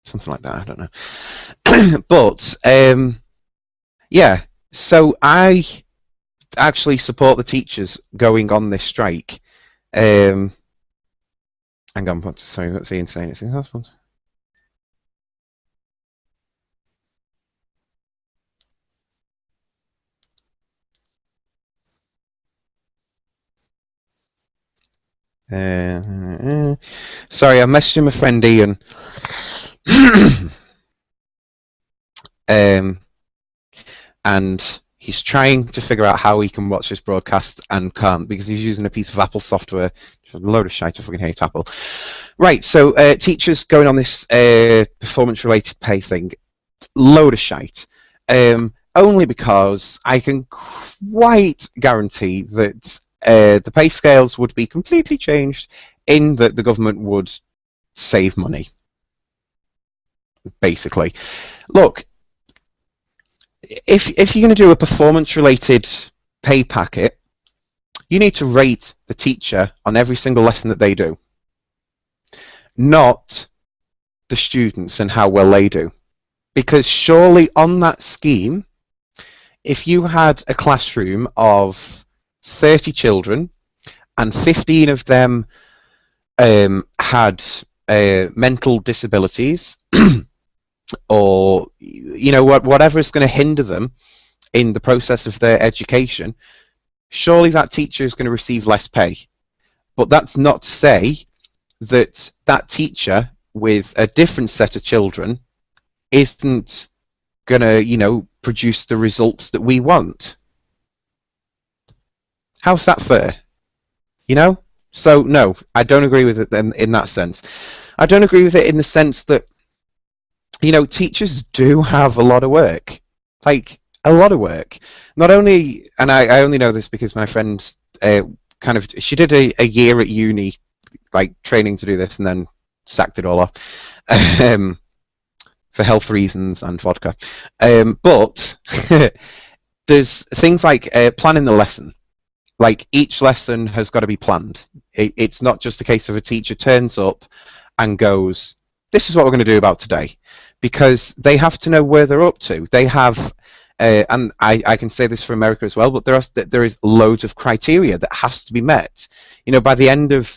Something like that, I don't know. But, yeah, so I actually support the teachers going on this strike. Hang on, sorry, what's Ian saying? It's in hospital. Sorry, I'm messaging my friend Ian. And He's trying to figure out how he can watch this broadcast and can't because he's using a piece of Apple software. A load of shite. I fucking hate Apple. Right, so teachers going on this performance-related pay thing, load of shite. Only because I can quite guarantee that the pay scales would be completely changed in that the government would save money, basically. Look, if you're going to do a performance-related pay packet, you need to rate the teacher on every single lesson that they do, not the students and how well they do. Because surely on that scheme, if you had a classroom of 30 children and 15 of them had mental disabilities or whatever is going to hinder them in the process of their education, surely that teacher is going to receive less pay. But that's not to say that that teacher with a different set of children isn't going to, produce the results that we want. How's that fair? So no, I don't agree with it then in that sense. I don't agree with it in the sense that teachers do have a lot of work, like a lot of work. Not only, and I only know this because my friend she did a year at uni, like training to do this, and then sacked it all off for health reasons and vodka. But there's things like planning the lesson. Like each lesson has got to be planned. It's not just a case of a teacher turns up and goes, "This is what we're going to do about today," because they have to know where they're up to. They have, and I can say this for America as well, but there is loads of criteria that has to be met. By the end of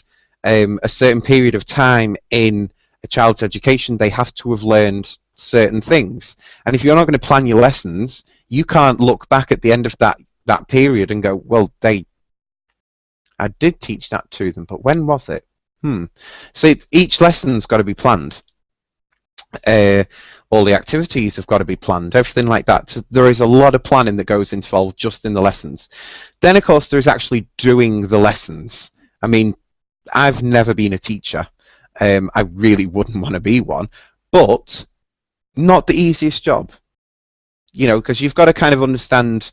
a certain period of time in a child's education, they have to have learned certain things. And if you're not going to plan your lessons, you can't look back at the end of that period and go, "Well, I did teach that to them, but when was it?" So each lesson's got to be planned. All the activities have got to be planned, everything like that. So there is a lot of planning that goes involved just in the lessons. Then, of course, there's actually doing the lessons. I mean, I've never been a teacher. I really wouldn't want to be one, but not the easiest job. Because you've got to kind of understand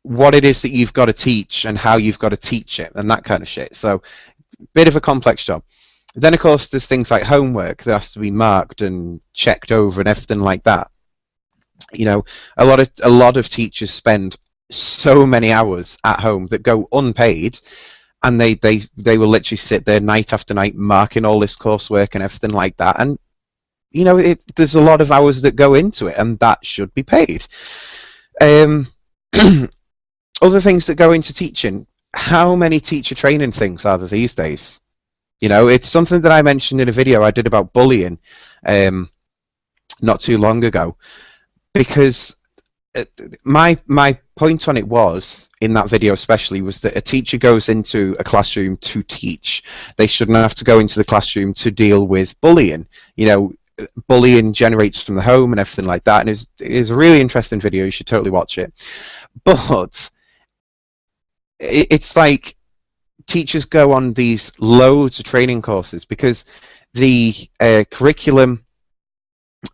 what it is that you've got to teach and how you've got to teach it and that kind of shit. So, bit of a complex job. Then, of course, there's things like homework that has to be marked and checked over and everything like that. A lot of teachers spend so many hours at home that go unpaid, and they will literally sit there night after night marking all this coursework and everything like that. And there's a lot of hours that go into it, and that should be paid. Other things that go into teaching. How many teacher training things are there these days? It's something that I mentioned in a video I did about bullying not too long ago, because my point on it was, in that video especially, was that a teacher goes into a classroom to teach. They shouldn't have to go into the classroom to deal with bullying. Bullying generates from the home and everything like that, and it is a really interesting video. You should totally watch it. But it's like teachers go on these loads of training courses because the curriculum,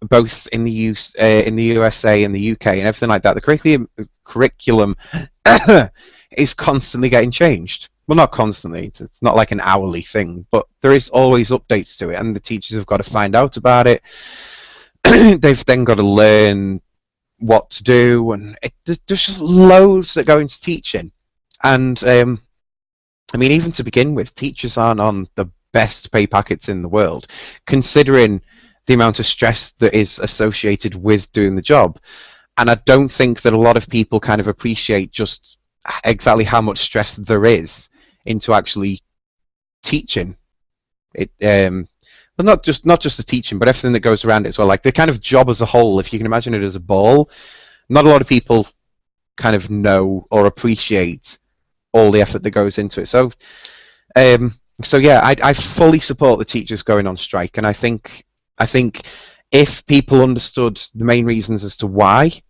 both in the USA and the UK and everything like that, the curriculum is constantly getting changed. Well, not constantly. It's not like an hourly thing, but there is always updates to it, and the teachers have got to find out about it. They've then got to learn what to do, and there's just loads that go into teaching. And I mean, even to begin with, teachers aren't on the best pay packets in the world, considering the amount of stress that is associated with doing the job. And I don't think that a lot of people kind of appreciate just exactly how much stress there is into actually teaching it. Well, not just the teaching, but everything that goes around it as well. Like the kind of job as a whole, if you can imagine it as a ball, not a lot of people kind of know or appreciate all the effort that goes into it. So, yeah, I fully support the teachers going on strike, and I think if people understood the main reasons as to why,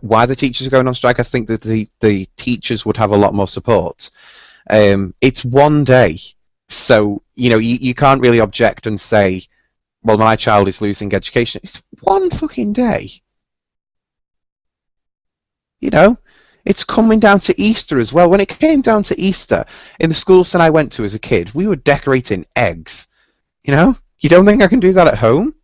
why the teachers are going on strike. I think that the teachers would have a lot more support. It's one day, so you can't really object and say, well, my child is losing education. It's one fucking day. You know, it's coming down to Easter as well. When it came down to Easter, in the schools that I went to as a kid, we were decorating eggs. You don't think I can do that at home?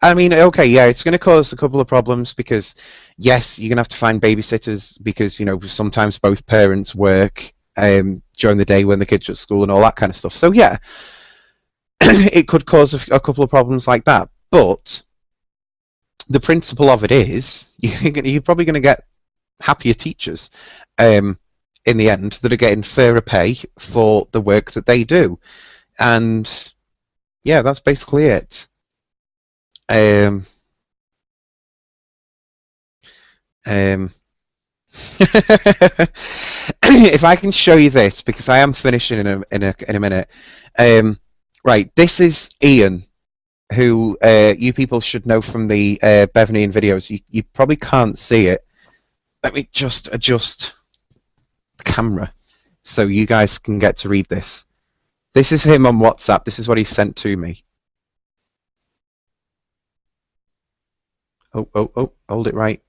I mean, okay, yeah, it's going to cause a couple of problems because, yes, you're going to have to find babysitters because, sometimes both parents work during the day when the kids are at school and all that kind of stuff. So, yeah, it could cause a couple of problems like that. But the principle of it is you're probably going to get happier teachers in the end that are getting fairer pay for the work that they do. And, yeah, that's basically it. Um, um, if I can show you this, because I am finishing in a minute. Right, this is Ian, who you people should know from the Bev and Ian videos. You probably can't see it. Let me just adjust the camera so you guys can get to read this. This is him on WhatsApp. This is what he sent to me. Oh, hold it right.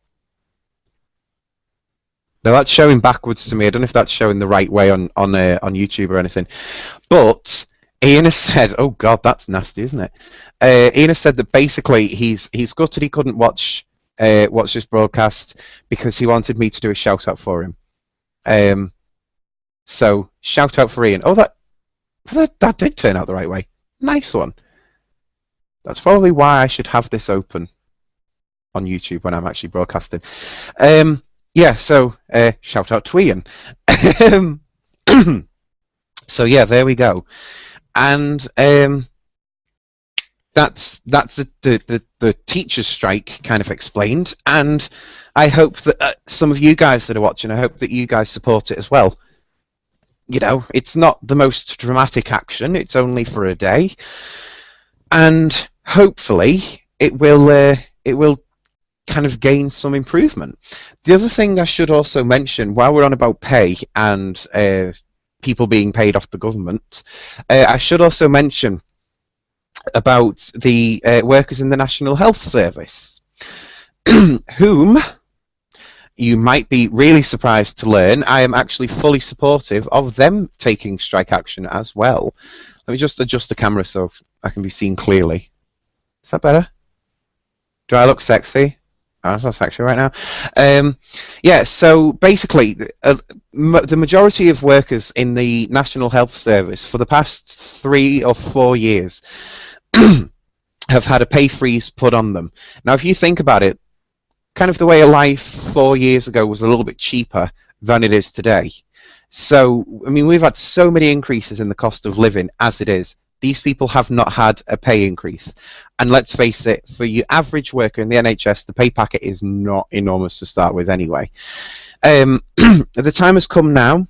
Now that's showing backwards to me. I don't know if that's showing the right way on YouTube or anything. But Ian has said, oh god, that's nasty, isn't it? Ian has said that basically he's gutted he couldn't watch this broadcast because he wanted me to do a shout out for him. So shout out for Ian. Oh, that did turn out the right way. Nice one. That's probably why I should have this open on YouTube when I'm actually broadcasting. Yeah, so shout out to Ian. So yeah, there we go. And that's the teachers' strike kind of explained. And I hope that some of you guys that are watching, I hope that you guys support it as well. It's not the most dramatic action. It's only for a day, and hopefully it will kind of gain some improvement. The other thing I should also mention, while we're on about pay and people being paid off the government, I should also mention about the workers in the National Health Service, whom you might be really surprised to learn I am actually fully supportive of them taking strike action as well. Let me just adjust the camera so I can be seen clearly. Is that better? Do I look sexy? I'm not sexy right now. Yeah, so basically, the majority of workers in the National Health Service for the past 3 or 4 years have had a pay freeze put on them. Now, if you think about it, kind of the way of life 4 years ago was a little bit cheaper than it is today. So, I mean, we've had so many increases in the cost of living as it is. These people have not had a pay increase. And let's face it, for your average worker in the NHS, the pay packet is not enormous to start with anyway. The time has come now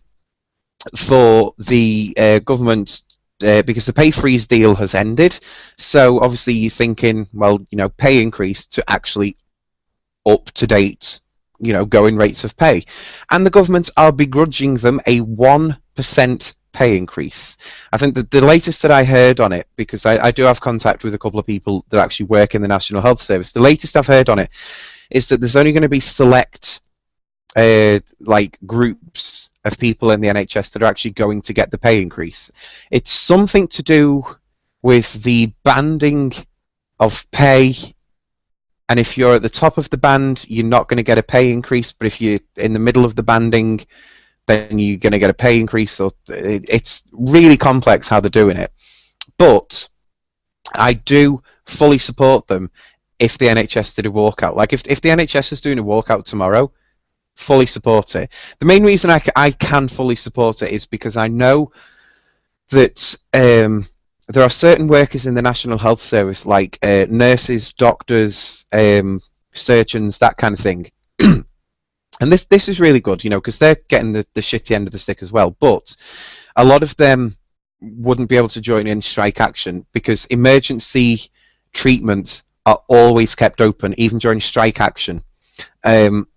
for the government, because the pay freeze deal has ended. So obviously you're thinking, well, pay increase to actually up-to-date, going rates of pay. And the government are begrudging them a 1% pay increase. I think that the latest that I heard on it, because I do have contact with a couple of people that actually work in the National Health Service, the latest I've heard on it is that there's only going to be select groups of people in the NHS that are actually going to get the pay increase. It's something to do with the banding of pay, and if you're at the top of the band, you're not going to get a pay increase, but if you're in the middle of the banding, then you're going to get a pay increase. So it's really complex how they're doing it. But I do fully support them if the NHS did a walkout. Like if the NHS is doing a walkout tomorrow, fully support it. The main reason I can fully support it is because I know that there are certain workers in the National Health Service, like nurses, doctors, surgeons, that kind of thing. And this is really good, because they're getting the shitty end of the stick as well. But a lot of them wouldn't be able to join in strike action because emergency treatments are always kept open, even during strike action. Um,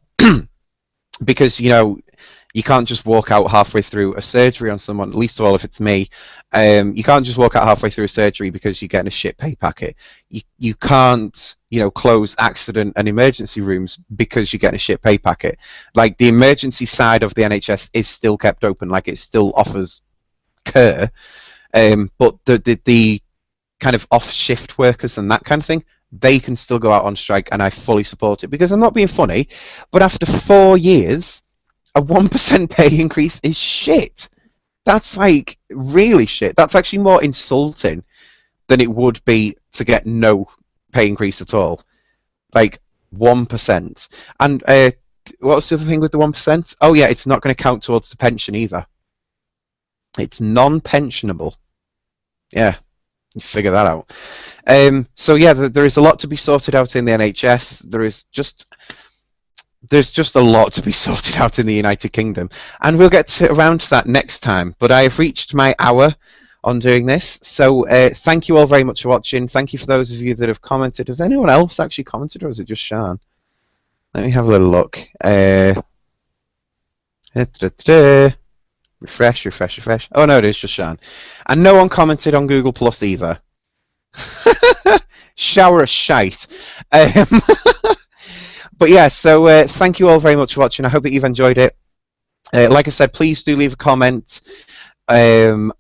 because you can't just walk out halfway through a surgery on someone. Least of all if it's me. You can't just walk out halfway through a surgery because you're getting a shit pay packet. You can't close accident and emergency rooms because you're getting a shit pay packet. Like, the emergency side of the NHS is still kept open. Like, it still offers care. But the kind of off-shift workers and that kind of thing, they can still go out on strike, and I fully support it, because I'm not being funny, but after 4 years, a 1% pay increase is shit. That's like really shit. That's actually more insulting than it would be to get no pay increase at all. Like 1%. And what was the other thing with the 1%? Oh yeah, it's not going to count towards the pension either. It's non-pensionable. Yeah, you figure that out. So yeah, there is a lot to be sorted out in the NHS. There's just a lot to be sorted out in the United Kingdom, and we'll get around to that next time. But I have reached my hour on doing this, so thank you all very much for watching. Thank you for those of you that have commented. Has anyone else actually commented, or is it just Sean? Let me have a little look. Refresh, refresh, refresh. Oh no, it is just Sean. And no one commented on Google Plus either. Shower of shite. But yeah, so thank you all very much for watching. I hope that you've enjoyed it. Like I said, please do leave a comment on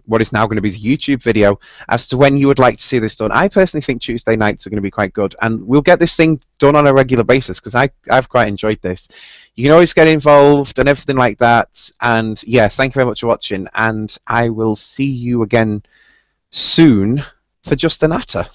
what is now going to be the YouTube video as to when you would like to see this done. I personally think Tuesday nights are going to be quite good, and we'll get this thing done on a regular basis, because I've quite enjoyed this. You can always get involved and everything like that. And yeah, thank you very much for watching, and I will see you again soon for Just a Natter.